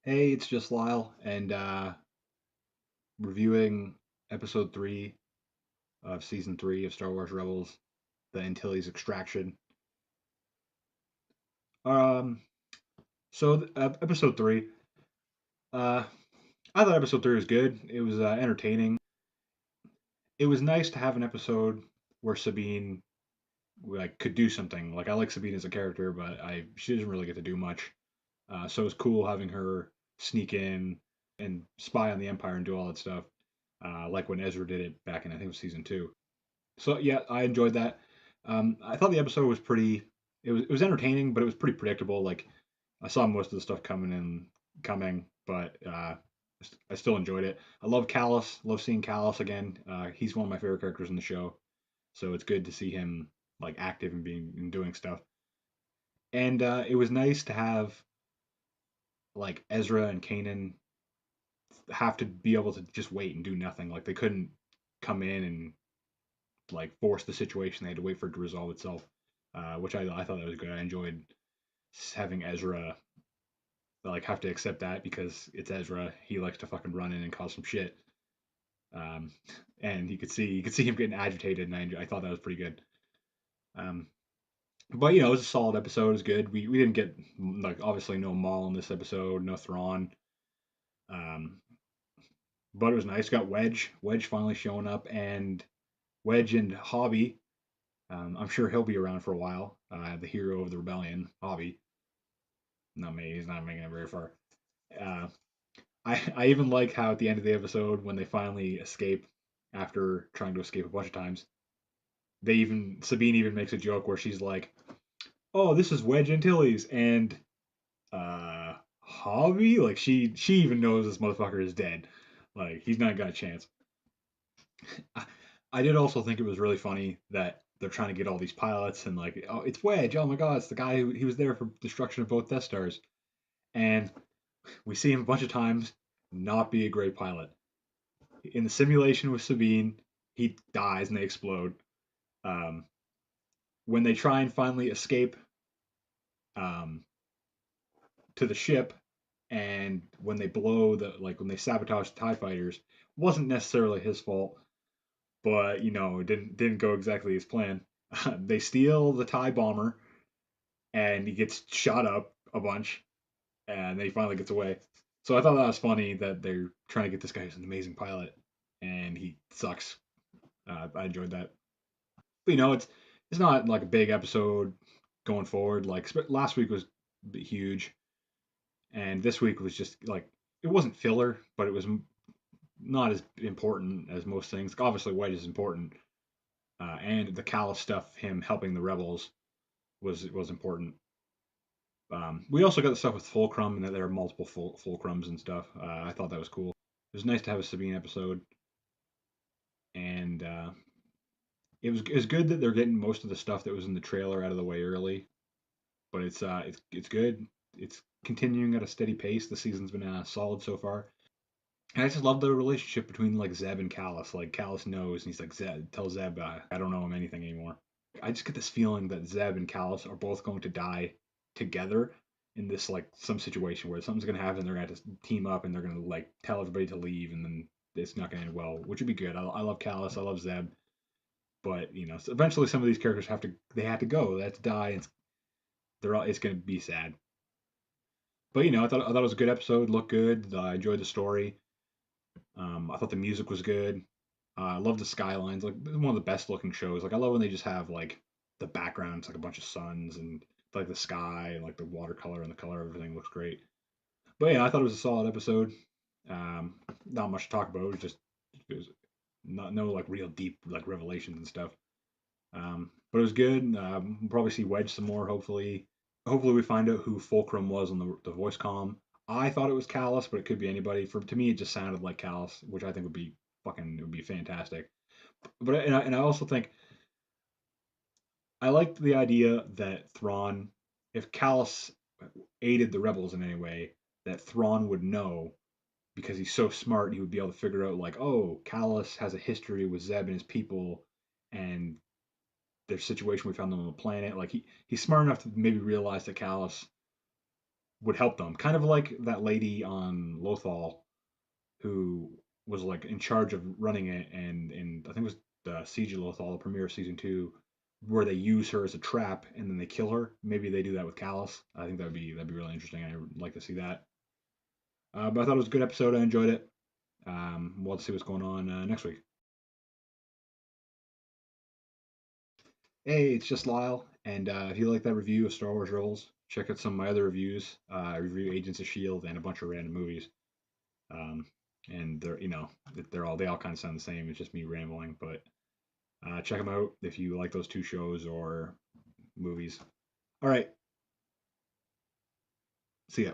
Hey, it's just Lyle, and reviewing episode 3 of season 3 of Star Wars Rebels, the Antilles Extraction. Um, episode 3, uh, I thought episode 3 was good. It was entertaining. It was nice to have an episode where Sabine could do something. Like I like Sabine as a character, but I she doesn't really get to do much. So it was cool having her sneak in and spy on the Empire and do all that stuff. Like when Ezra did it back in I think it was season 2. So yeah, I enjoyed that. I thought the episode was pretty. It was entertaining, but it was pretty predictable. Like I saw most of the stuff coming, but I still enjoyed it. I love Callus. Love seeing Callus again. He's one of my favorite characters in the show, so it's good to see him like active and being and doing stuff. And it was nice to have like Ezra and Kanan have to be able to just wait and do nothing. Like they couldn't come in and like force the situation. They had to wait for it to resolve itself, which I thought that was good. I enjoyed having Ezra like have to accept that because it's Ezra. He likes to fucking run in and cause some shit. Um, and you could see him getting agitated, and I thought that was pretty good. Um, but it was a solid episode. It was good. We didn't get like obviously no Maul in this episode, no Thrawn. Um, but it was nice. Got Wedge finally showing up, and Wedge and Hobby. I'm sure he'll be around for a while. The hero of the rebellion, Hobby. Not me. He's not making it very far. Uh, I even like how at the end of the episode when they finally escape after trying to escape a bunch of times, Sabine even makes a joke where she's like, "Oh, this is Wedge Antilles," and Hobby like she even knows this motherfucker is dead. Like he's not got a chance. I, I did also think it was really funny that they're trying to get all these pilots and like, oh, it's Wedge. Oh my God, it's the guy who he was there for destruction of both Death Stars, and we see him a bunch of times not be a great pilot. In the simulation with Sabine, he dies and they explode. Um, when they try and finally escape um, to the ship, and when they blow when they sabotage the Tie Fighters, wasn't necessarily his fault, but it didn't go exactly as planned. They steal the Tie bomber, and he gets shot up a bunch, and then he finally gets away. So I thought that was funny that they're trying to get this guy who's an amazing pilot, and he sucks. I enjoyed that. But it's not like a big episode going forward. Like last week was huge, and this week was just like it wasn't filler, but it was not as important as most things. Obviously, Wedge is important, and the Callus stuff, him helping the rebels, was important. We also got the stuff with Fulcrum, and that there are multiple Fulcrums and stuff. I thought that was cool. It was nice to have a Sabine episode, and it was good that they're getting most of the stuff that was in the trailer out of the way early. But it's good. It's continuing at a steady pace. The season's been solid so far. And I just love the relationship between like Zeb and Callus. Like Callus knows, and he's like, Zeb, tell Zeb I don't know him anything anymore. I just get this feeling that Zeb and Callus are both going to die together in this like some situation where something's gonna happen. They're gonna have to team up, and they're gonna like tell everybody to leave, and then it's not gonna end well, which would be good. I love Callus. I love Zeb, but so eventually some of these characters have to go. They have to die. And it's gonna be sad. But I thought it was a good episode. Looked good. I enjoyed the story. I thought the music was good. I love the skylines. Like one of the best looking shows. Like I love when they just have like the backgrounds, like a bunch of suns and like the sky and like the watercolor and the color of everything looks great. But yeah, I thought it was a solid episode. Not much to talk about. It was not no like real deep like revelations and stuff. But it was good. We'll probably see Wedge some more. Hopefully we find out who Fulcrum was on the voice comm. I thought it was Callus, but it could be anybody. To me, it just sounded like Callus, which I think would be fantastic. But and I also think I liked the idea that Thrawn, if Callus aided the rebels in any way, that Thrawn would know because he's so smart. He would be able to figure out like, oh, Callus has a history with Zeb and his people, and their situation we found them on the planet. Like he's smart enough to maybe realize that Callus would help them. Kind of like that lady on Lothal who was like in charge of running it, and I think it was the Siege of Lothal, the premiere of season 2, where they use her as a trap and then they kill her. Maybe they do that with Callus. I think that'd be really interesting. I would like to see that. But I thought it was a good episode. I enjoyed it. We'll see what's going on next week. Hey, it's just Lyle, and if you like that review of Star Wars Rebels, check out some of my other reviews. I review Agents of Shield and a bunch of random movies. Um, and they all kind of sound the same. It's just me rambling, but check them out if you like those two shows or movies. All right, see ya.